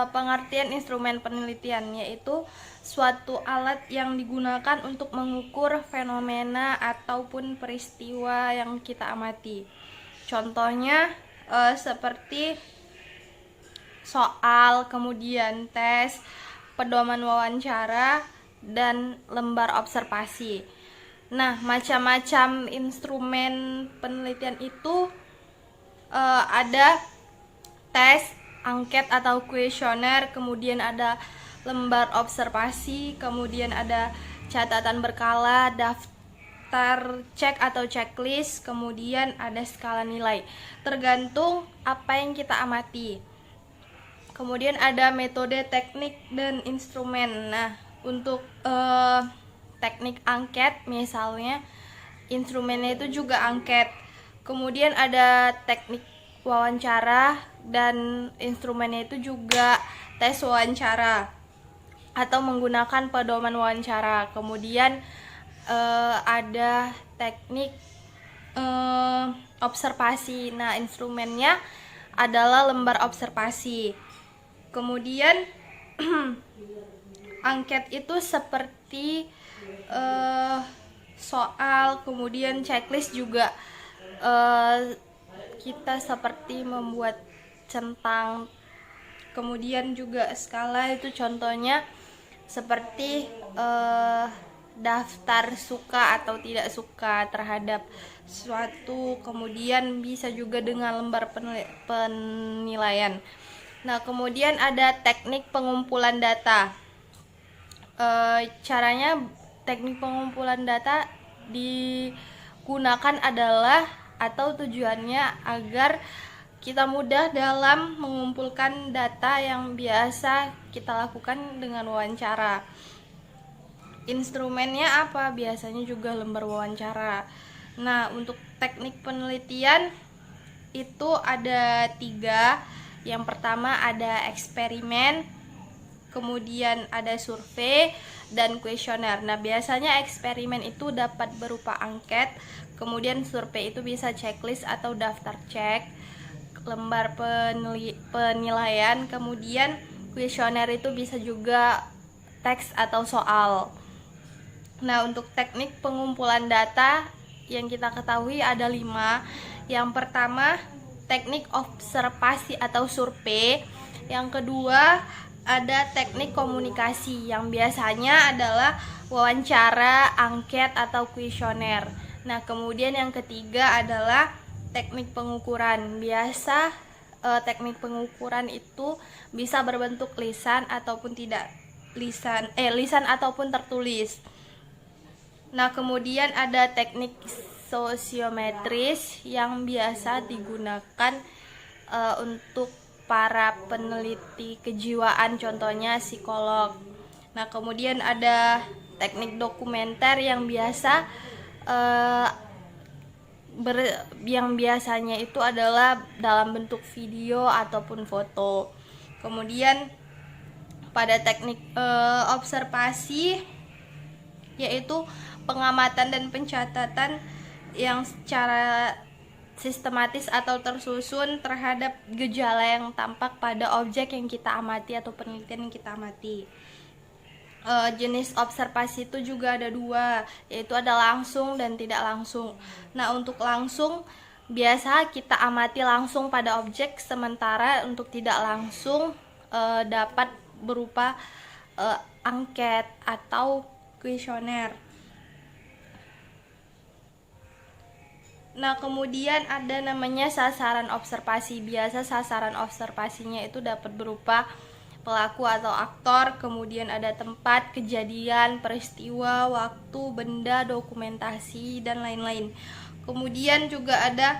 pengertian instrumen penelitian, yaitu suatu alat yang digunakan untuk mengukur fenomena ataupun peristiwa yang kita amati. Contohnya seperti soal, kemudian tes, pedoman wawancara, dan lembar observasi. Nah, macam-macam instrumen penelitian itu ada tes, angket atau kuesioner, kemudian ada lembar observasi, kemudian ada catatan berkala, daftar cek atau checklist, kemudian ada skala nilai. Tergantung apa yang kita amati. Kemudian ada metode, teknik, dan instrumen. Nah, untuk teknik angket misalnya, instrumennya itu juga angket. Kemudian ada teknik wawancara, dan instrumennya itu juga tes wawancara atau menggunakan pedoman wawancara. Kemudian ada teknik observasi. Nah, instrumennya adalah lembar observasi. Kemudian angket itu seperti soal, kemudian checklist juga kita seperti membuat centang. Kemudian juga skala itu contohnya seperti daftar suka atau tidak suka terhadap suatu. Kemudian bisa juga dengan lembar penilaian. Nah, kemudian ada teknik pengumpulan data. Caranya teknik pengumpulan data digunakan adalah atau tujuannya agar kita mudah dalam mengumpulkan data yang biasa kita lakukan dengan wawancara. Instrumennya apa? Biasanya juga lembar wawancara. Nah, untuk teknik penelitian itu ada 3. Yang pertama ada eksperimen, kemudian ada survei, dan kuesioner. Nah, biasanya eksperimen itu dapat berupa angket, kemudian survei itu bisa checklist atau daftar cek, lembar penilaian, kemudian kuesioner itu bisa juga teks atau soal. Nah, untuk teknik pengumpulan data yang kita ketahui ada 5. Yang pertama teknik observasi atau survei. Yang kedua ada teknik komunikasi yang biasanya adalah wawancara, angket, atau kuesioner. Nah, kemudian yang ketiga adalah teknik pengukuran. Biasa teknik pengukuran itu bisa berbentuk lisan ataupun tidak lisan ataupun tertulis. Nah, kemudian ada teknik sosiometris yang biasa digunakan untuk para peneliti kejiwaan, contohnya psikolog. Nah, kemudian ada teknik dokumenter yang biasanya itu adalah dalam bentuk video ataupun foto. Kemudian pada teknik observasi yaitu pengamatan dan pencatatan yang secara sistematis atau tersusun terhadap gejala yang tampak pada objek yang kita amati atau penelitian yang kita amati. Jenis observasi itu juga ada 2, yaitu ada langsung dan tidak langsung. Nah, untuk langsung biasa kita amati langsung pada objek, sementara untuk tidak langsung dapat berupa angket atau kuesioner. Nah, kemudian ada namanya sasaran observasi. Biasa sasaran observasinya itu dapat berupa pelaku atau aktor, kemudian ada tempat, kejadian, peristiwa, waktu, benda, dokumentasi, dan lain-lain. Kemudian juga ada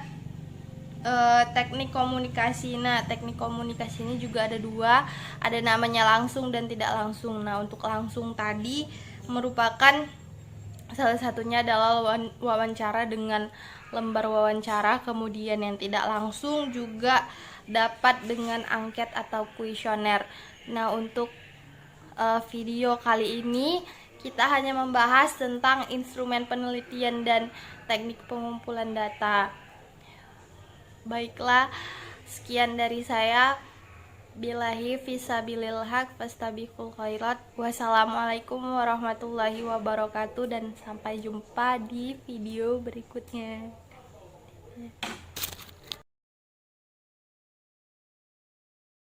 teknik komunikasi. Nah, teknik komunikasi ini juga ada 2, ada namanya langsung dan tidak langsung. Nah, untuk langsung tadi merupakan salah satunya adalah wawancara dengan lembar wawancara, kemudian yang tidak langsung juga dapat dengan angket atau kuesioner. Nah, untuk video kali ini kita hanya membahas tentang instrumen penelitian dan teknik pengumpulan data. Baiklah, sekian dari saya. Billahi fisabilil haq fastabiqul khairat. Wassalamualaikum warahmatullahi wabarakatuh dan sampai jumpa di video berikutnya.